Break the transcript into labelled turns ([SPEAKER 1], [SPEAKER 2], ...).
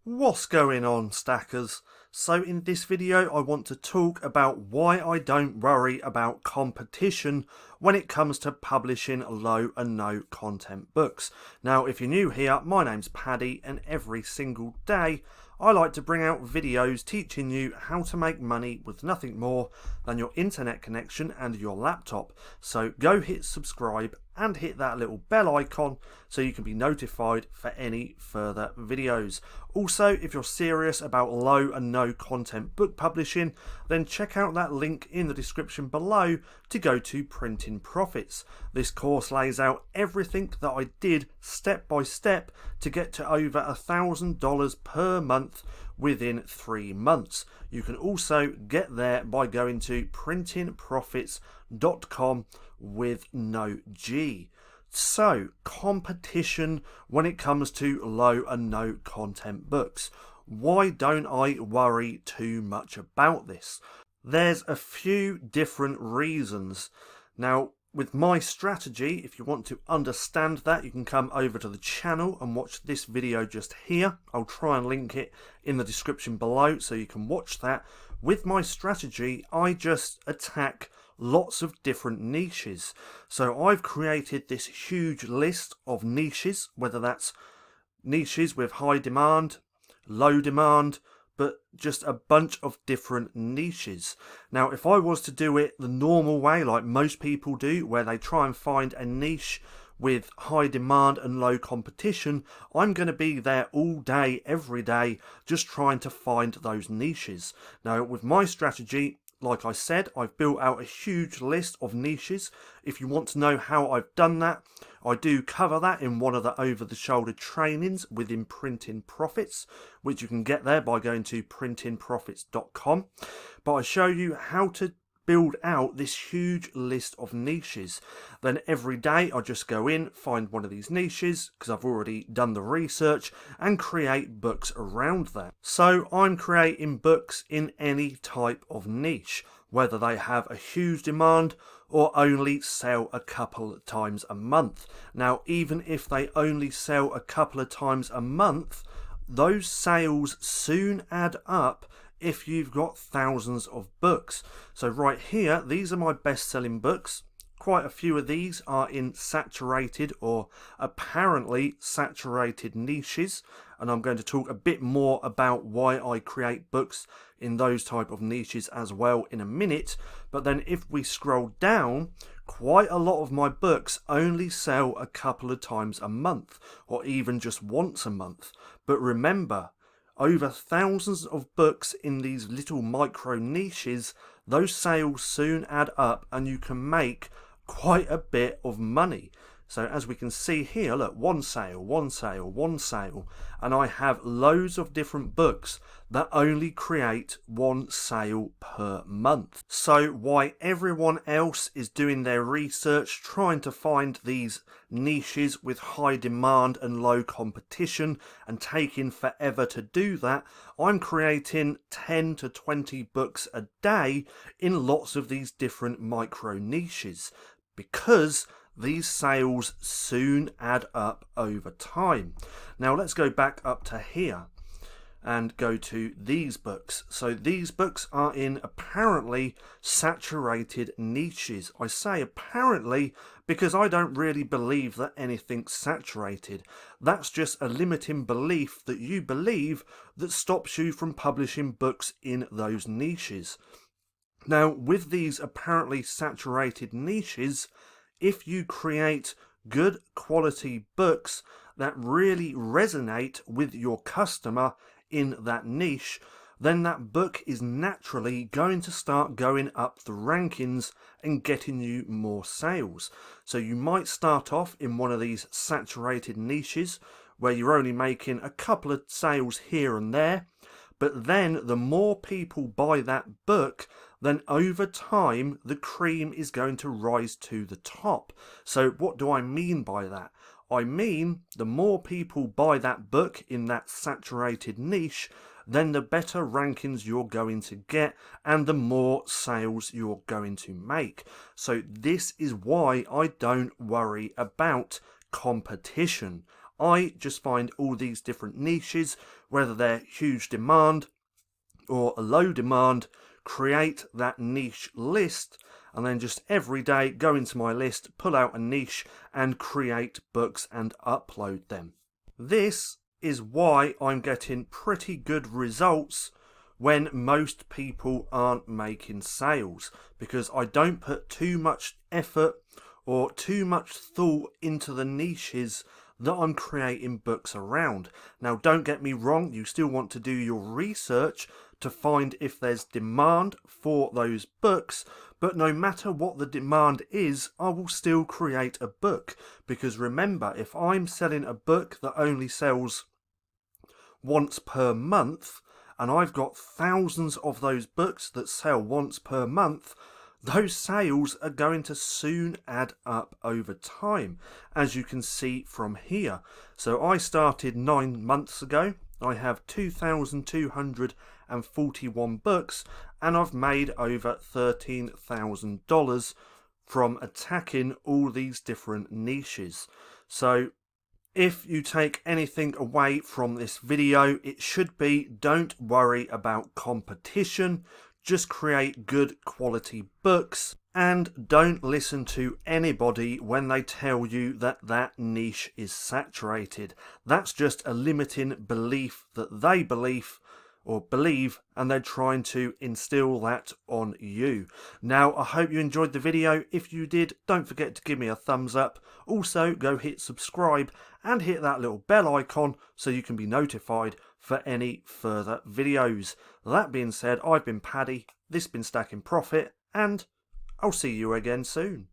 [SPEAKER 1] What's going on, stackers? So in this video I want to talk about why I don't worry about competition when it comes to publishing low and no content books. Now if you're new here, my name's Paddy, and every single day I like to bring out videos teaching you how to make money with nothing more than your internet connection and your laptop. So go hit subscribe and hit that little bell icon so you can be notified for any further videos. Also, if you're serious about low and no content book publishing, then check out that link in the description below to go to Printing Profits. This course lays out everything that I did step by step to get to over $1,000 per month within 3 months. You can also get there by going to printingprofits.com with no G. So, competition when it comes to low and no content books. Why don't I worry too much about this? There's a few different reasons. Now, with my strategy, if you want to understand that, you can come over to the channel and watch this video just here. I'll try and link it in the description below so you can watch that. With my strategy, I just attack lots of different niches. So I've created this huge list of niches, whether that's niches with high demand, low demand, but just a bunch of different niches. Now, if I was to do it the normal way, like most people do, where they try and find a niche with high demand and low competition, I'm going to be there all day, every day, just trying to find those niches. Now, with my strategy, like I said, I've built out a huge list of niches. If you want to know how I've done that, I do cover that in one of the over-the-shoulder trainings within Printing Profits, which you can get there by going to printingprofits.com. But I show you how to build out this huge list of niches. Then every day I just go in, find one of these niches, because I've already done the research, and create books around that. So I'm creating books in any type of niche, whether they have a huge demand or only sell a couple of times a month. Now, even if they only sell a couple of times a month, those sales soon add up if you've got thousands of books. So right here, these are my best-selling books. Quite a few of these are in saturated or apparently saturated niches, and I'm going to talk a bit more about why I create books in those type of niches as well in a minute. But then if we scroll down, quite a lot of my books only sell a couple of times a month, or even just once a month. But remember, over thousands of books in these little micro niches, those sales soon add up and you can make quite a bit of money. So as we can see here, look, one sale, one sale, one sale, and I have loads of different books that only create one sale per month. So why everyone else is doing their research trying to find these niches with high demand and low competition and taking forever to do that, I'm creating 10 to 20 books a day in lots of these different micro niches, because these sales soon add up over time. Now let's go back up to here and go to these books. So these books are in apparently saturated niches. I say apparently because I don't really believe that anything's saturated. That's just a limiting belief that you believe that stops you from publishing books in those niches. Now, with these apparently saturated niches, if you create good quality books that really resonate with your customer in that niche, then that book is naturally going to start going up the rankings and getting you more sales. So you might start off in one of these saturated niches where you're only making a couple of sales here and there, but then the more people buy that book, then over time the cream is going to rise to the top. So what do I mean by that? I mean the more people buy that book in that saturated niche, then the better rankings you're going to get and the more sales you're going to make. So this is why I don't worry about competition. I just find all these different niches whether they're huge demand or a low demand, create that niche list, and then just every day go into my list, pull out a niche and create books and upload them. This is why I'm getting pretty good results when most people aren't making sales, because I don't put too much effort or too much thought into the niches that I'm creating books around. Now, don't get me wrong, you still want to do your research to find if there's demand for those books, but no matter what the demand is, I will still create a book, because remember, if I'm selling a book that only sells once per month, and I've got thousands of those books that sell once per month, those sales are going to soon add up over time, as you can see from here. So I started 9 months ago. I have 2,241 books, and I've made over $13,000 from attacking all these different niches. So if you take anything away from this video, it should be, don't worry about competition, just create good quality books, and don't listen to anybody when they tell you that that niche is saturated. That's just a limiting belief that they believe, and they're trying to instill that on you. Now, I hope you enjoyed the video. If you did, don't forget to give me a thumbs up. Also, go hit subscribe and hit that little bell icon so you can be notified for any further videos. That being said, I've been Paddy, this has been Stacking Profit, and I'll see you again soon.